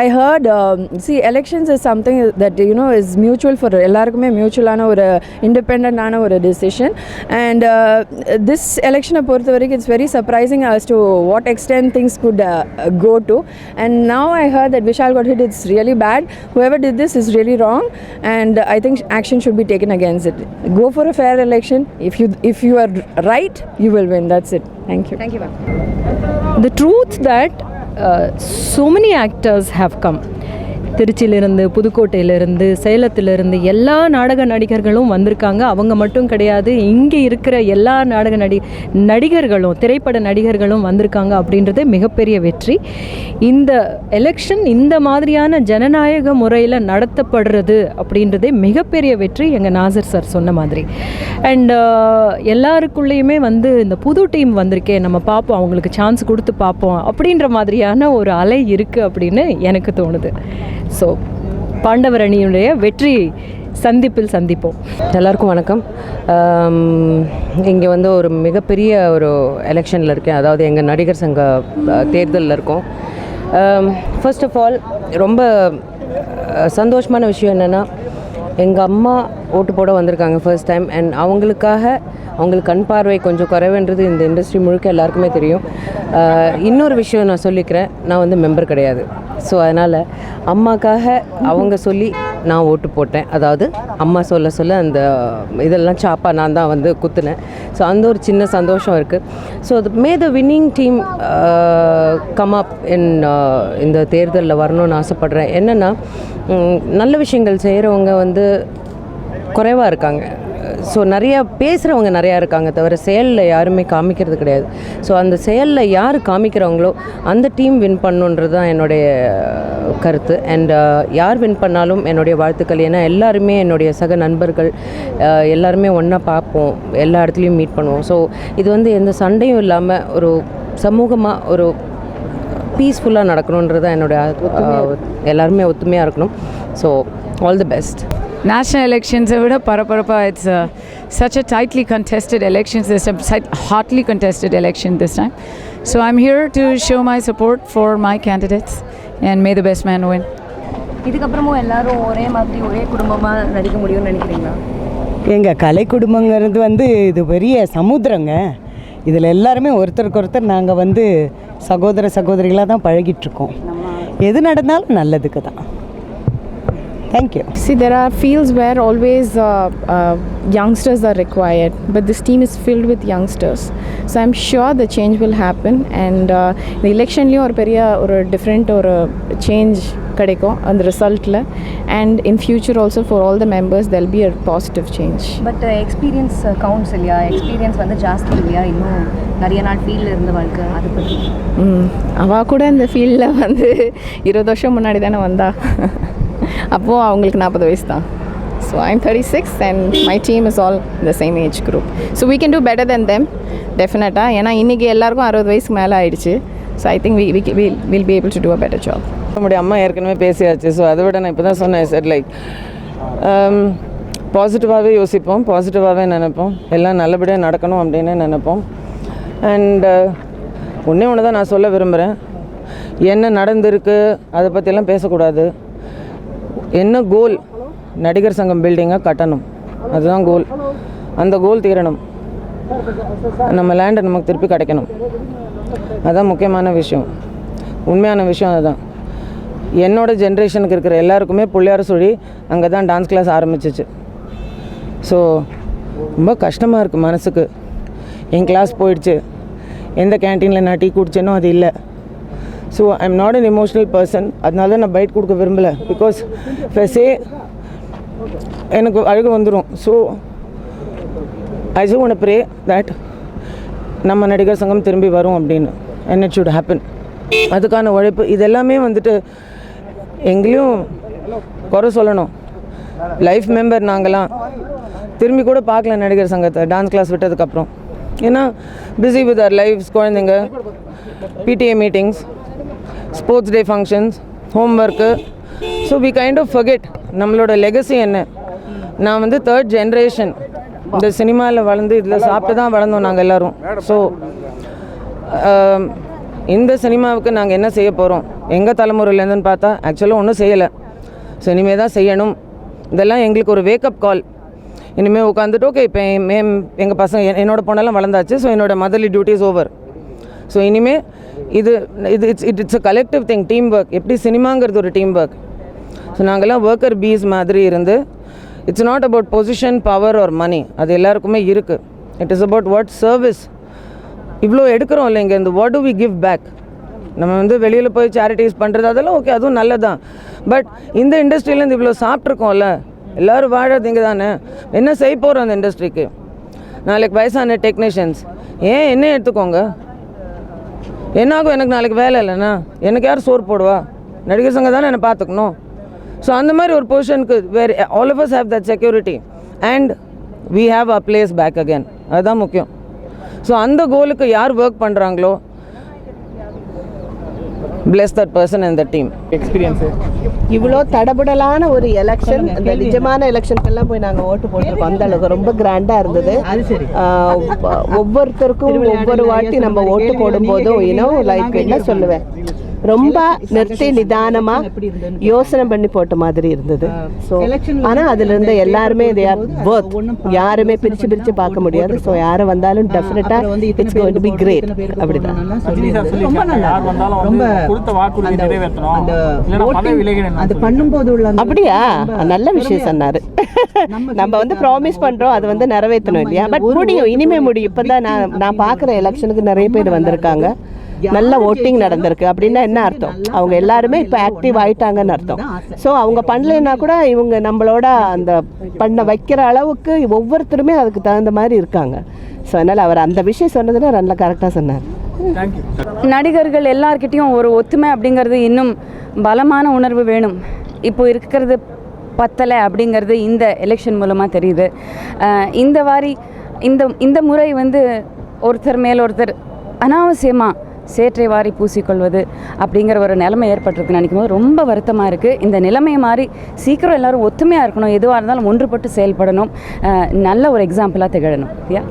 I heard, see, elections is something that, you know, is mutual for எல்லாருக்குமே மியூச்சுவலான ஒரு இண்டிபெண்டான ஒரு decision. And this எலெக்ஷனை பொறுத்த வரைக்கும் it's very surprising as to what extent things could go to. And now I heard that Vishal got hit. It's really bad. Whoever did this is really wrong, and I think action should be taken against it. Go for a fair election. If you are right, you will win. That's it. Thank you. Thank you, ma'am. The truth that so many actors have come. திருச்சியிலிருந்து, புதுக்கோட்டையிலிருந்து, சேலத்திலிருந்து எல்லா நாடக நடிகர்களும் வந்திருக்காங்க. அவங்க மட்டும் கிடையாது, இங்கே இருக்கிற எல்லா நாடக நடிகர்களும், திரைப்பட நடிகர்களும் வந்திருக்காங்க. அப்படின்றதே மிகப்பெரிய வெற்றி. இந்த எலெக்ஷன் இந்த மாதிரியான ஜனநாயக முறையில் நடத்தப்படுறது அப்படின்றதே மிகப்பெரிய வெற்றி, எங்கள் நாசர் சார் சொன்ன மாதிரி. அண்ட் எல்லாருக்குள்ளேயுமே இந்த புது டீம் வந்திருக்கே, நம்ம பார்ப்போம், அவங்களுக்கு சான்ஸ் கொடுத்து பார்ப்போம் அப்படின்ற மாதிரியான ஒரு அலை இருக்குது அப்படின்னு எனக்கு தோணுது. ஸோ பாண்டவர் அணியுடைய வெற்றி சந்திப்பில் சந்திப்போம். எல்லாருக்கும் வணக்கம். இங்கே ஒரு மிகப்பெரிய ஒரு எலெக்ஷனில் இருக்கேன், அதாவது எங்கள் நடிகர் சங்க தேர்தலில் இருக்கோம். ஃபர்ஸ்ட் ஆஃப் ஆல் ரொம்ப சந்தோஷமான விஷயம் என்னென்னா, எங்கள் அம்மா ஓட்டு போட வந்திருக்காங்க ஃபர்ஸ்ட் டைம். அண்ட் அவங்களுக்கு கண் பார்வை கொஞ்சம் குறைவுன்றது இந்த இண்டஸ்ட்ரி முழுக்க எல்லாருக்குமே தெரியும். இன்னொரு விஷயம் நான் சொல்லிக்கிறேன், நான் மெம்பர் கிடையாது. ஸோ அதனால் அம்மாக்காக அவங்க சொல்லி நான் ஓட்டு போட்டேன். அதாவது அம்மா சொல்ல அந்த இதெல்லாம் சாப்பாக நான் தான் குத்துனேன். ஸோ அந்த ஒரு சின்ன சந்தோஷம் இருக்குது. ஸோ மே த வின்னிங் டீம் கம் அப் இந்த தேர்தலில் வரணும்னு ஆசைப்பட்றேன். என்னென்னா, நல்ல விஷயங்கள் செய்கிறவங்க குறைவாக இருக்காங்க. ஸோ நிறையா பேசுகிறவங்க நிறையா இருக்காங்க, தவிர செயலில் யாருமே காமிக்கிறது கிடையாது. ஸோ அந்த செயலில் யார் காமிக்கிறவங்களோ அந்த டீம் வின் பண்ணுன்றது தான் என்னுடைய கருத்து. அண்ட் யார் வின் பண்ணாலும் என்னுடைய வாழ்த்துக்கள். ஏன்னா எல்லாருமே என்னுடைய சக நண்பர்கள், எல்லாருமே ஒன்றா பார்ப்போம், எல்லா இடத்துலையும் மீட் பண்ணுவோம். ஸோ இது எந்த சண்டையும் இல்லாமல் ஒரு சமூகமாக ஒரு பீஸ்ஃபுல்லாக நடக்கணுன்றது தான் என்னுடைய எல்லாருமே ஒத்துமையாக இருக்கணும். So all the best. National elections விட பரபரப்பாக, it's such a tightly contested elections this time, hotly contested election this time. So I'm here to show my support for my candidates and may the best man win. இதுக்கப்புறமும் எல்லாரும் ஒரே மாதிரி ஒரே குடும்பமாக நடிக்க முடியும்னு நினைக்கிறீங்களா? எங்கள் கலை குடும்பங்கிறது இது பெரிய சமுத்திரங்க. இதில் எல்லாருமே ஒருத்தருக்கு நாங்கள் சகோதரிகளாக தான் பழகிட்டுருக்கோம். எது நடந்தாலும் நல்லதுக்கு தான். Thank you. See, there are fields where always youngsters are required, but this team is filled with youngsters. So I'm sure the change will happen, and the election or different or change kadeko on the result la, and in future also for all the members there'll be a positive change. But experience counts இல்லையா? experience ஜாஸ்தி இல்லையா? இன்னும் நிறைய நாள் ஃபீல்டில் இருந்த வாழ்க்கை, அதை பற்றி அவள் கூட இந்த ஃபீல்டில் 20 வருஷம் முன்னாடி தானே வந்தா. அப்போது அவங்களுக்கு 40 வயசு தான். So I am 36 and my team is all in the same age group. So we can do better than them, டெஃபினட்டாக. ஏன்னா இன்றைக்கி எல்லாருக்கும் 60 வயசுக்கு மேலே ஆயிடுச்சு. So I think we'll be able to do a better job. நம்முடைய அம்மா ஏற்கனவே பேசியாச்சு. ஸோ அதை விட நான் இப்போ தான் சொன்னேன் சார், லைக் பாசிட்டிவாகவே யோசிப்போம், பாசிட்டிவாகவே நினைப்போம், எல்லாம் நல்லபடியாக நடக்கணும் அப்படின்னு நினைப்போம். அண்ட் ஒன்று தான் நான் சொல்ல விரும்புகிறேன், என்ன நடந்திருக்கு அதை பற்றியெல்லாம் பேசக்கூடாது. என்ன கோல், நடிகர் சங்கம் பில்டிங்கை கட்டணும், அதுதான் கோல். அந்த கோல் தீரணும், நம்ம லேண்டை நமக்கு திருப்பி கிடைக்கணும், அதுதான் முக்கியமான விஷயம், உண்மையான விஷயம். அதுதான் என்னோடய ஜென்ரேஷனுக்கு இருக்கிற எல்லாருக்குமே பிள்ளையார் சொல்லி அங்கே தான் டான்ஸ் கிளாஸ் ஆரம்பிச்சிச்சு. ஸோ ரொம்ப கஷ்டமாக இருக்குது மனசுக்கு. என் கிளாஸ் போயிடுச்சு, எந்த கேன்டீனில் நான் டீ குடிச்சேனோ அது இல்லை. So I am not an emotional person. அதனால தான் நான் பைட் கொடுக்க விரும்பலை. பிகாஸ் ஃபெஸே எனக்கு அழுக வந்துடும். So I just want to pray that நம்ம நடிகர் சங்கம் திரும்பி வரும் அப்படின்னு. And it should happen. அதுக்கான உழைப்பு இதெல்லாமே எங்கேயும் குறை சொல்லணும். லைஃப் மெம்பர் நாங்களாம் திரும்பி கூட பார்க்கல நடிகர் சங்கத்தை டான்ஸ் கிளாஸ் விட்டதுக்கப்புறம். ஏன்னா பிஸி வித் அவர் லைஃப்ஸ், குழந்தைங்க, PTA meetings, sports day functions, home work. So we kind of forget நம்மளோட லெகசி என்ன. நான் 3rd ஜென்ரேஷன் இந்த சினிமாவில் வளர்ந்து இதில் சாப்பிட்டு தான் வளர்ந்தோம் நாங்கள் எல்லோரும். ஸோ இந்த சினிமாவுக்கு நாங்கள் என்ன செய்ய போகிறோம், எங்கள் தலைமுறையிலேருந்துன்னு பார்த்தா ஆக்சுவலாக ஒன்றும் செய்யலை. ஸோ இனிமேல் தான் செய்யணும். இதெல்லாம் எங்களுக்கு ஒரு வேக்கப் கால். இனிமேல் உட்காந்துட்டு ஓகே இப்போ எங்கள் பசங்க என்னோடய பொண்ணெல்லாம் வளர்ந்தாச்சு. ஸோ என்னோட மதர்லி டியூட்டிஸ் ஓவர். ஸோ இனிமேல் இது it's a collective thing, team work. எப்படி சினிமாங்கிறது ஒரு டீம் ஒர்க். ஸோ நாங்கள்லாம் ஒர்க்கர் பீஸ் மாதிரி இருந்து it's not about position, power or money. அது எல்லாருக்குமே இருக்குது. It is about what service. இவ்வளோ எடுக்கிறோம் இல்லை இங்கேருந்து, what do we give back? நம்ம வந்து வெளியில் போய் சேரிட்டிஸ் பண்ணுறது அதெல்லாம் ஓகே, அதுவும் நல்லது தான். பட் இந்த இண்டஸ்ட்ரியிலேருந்து இவ்வளோ சாப்பிட்ருக்கோம்ல, எல்லோரும் வாழறது இங்கே தானே. என்ன செய்ய போகிறோம் அந்த இண்டஸ்ட்ரிக்கு? நாளைக்கு வயசான டெக்னீஷியன்ஸ் என்ன எடுத்துக்கோங்க, என்னாகும்? எனக்கு நாளைக்கு வேலை இல்லைண்ணா எனக்கு யார் சோறு போடுவா? நடிகர் சங்கம் தானே என்னை பார்த்துக்கணும். ஸோ அந்த மாதிரி ஒரு பொசிஷனுக்கு where all of us have that security and we have a place back again. அதுதான் முக்கியம். ஸோ அந்த கோலுக்கு யார் ஒர்க் பண்ணுறாங்களோ, bless that person and the team. Experience இவ்வளோ தடபுடலான ஒரு எலெக்ஷன், அந்த நிஜமான எலெக்ஷனுக்கெல்லாம் போய் நாங்கள் ஓட்டு போட்டிருக்கோம். அந்த அளவுக்கு ரொம்ப கிராண்டாக இருந்தது. ஒவ்வொருத்தருக்கும் ஒவ்வொரு வாட்டி நம்ம ஓட்டு போடும்போதும் லைக் என்ன சொல்லுவேன், ரொம்ப நிறுத்தி நிதானமாக யோசனை பண்ணி போட்ட மாதிரி இருந்தது. ஸோ ஆனால் அதில் இருந்த எல்லாருமே யாருமே பிரித்து பார்க்க முடியாது. ஸோ யாரை வந்தாலும் டெஃபினட்டாக it's going to be great. அப்படிதான். அப்படியா? நல்ல விஷயம் சொன்னார். நம்ம வந்து ப்ராமிஸ் பண்ணுறோம், அது வந்து நிறைவேற்றணும் இல்லையா? பட் முடியும், இனிமே முடியும். இப்போ தான் நான் பார்க்குற எலெக்ஷனுக்கு நிறைய பேர் வந்திருக்காங்க, நல்ல ஓட்டிங் நடந்திருக்கு. அப்படின்னா என்ன அர்த்தம்? அவங்க எல்லாருமே இப்போ ஆக்டிவ் ஆகிட்டாங்கன்னு அர்த்தம். ஸோ அவங்க பண்ணலைன்னா கூட இவங்க நம்மளோட அந்த பண்ண வைக்கிற அளவுக்கு ஒவ்வொருத்தருமே அதுக்கு தகுந்த மாதிரி இருக்காங்க. ஸோ அதனால் அவர் அந்த விஷயம் சொன்னதுன்னா நல்லா கரெக்டாக சொன்னார். நடிகர்கள் எல்லார்கிட்டையும் ஒரு ஒத்துமை அப்படிங்கிறது இன்னும் பலமான உணர்வு வேணும். இப்போ இருக்கிறது பத்தலை அப்படிங்கிறது இந்த எலெக்ஷன் மூலமாக தெரியுது. இந்த முறை வந்து ஒருத்தர் மேல் ஒருத்தர் அனாவசியமாக சேற்றை வாரி பூசிக்கொள்வது அப்படிங்கிற ஒரு நிலைமை ஏற்பட்டிருக்குன்னு நினைக்கும் போது ரொம்ப வருத்தமாக இருக்குது. இந்த நிலைமை மாதிரி சீக்கிரம் எல்லோரும் ஒத்துமையாக இருக்கணும், எதுவாக இருந்தாலும் ஒன்றுபட்டு செயல்படணும், நல்ல ஒரு எக்ஸாம்பிளாக திகழணும். யா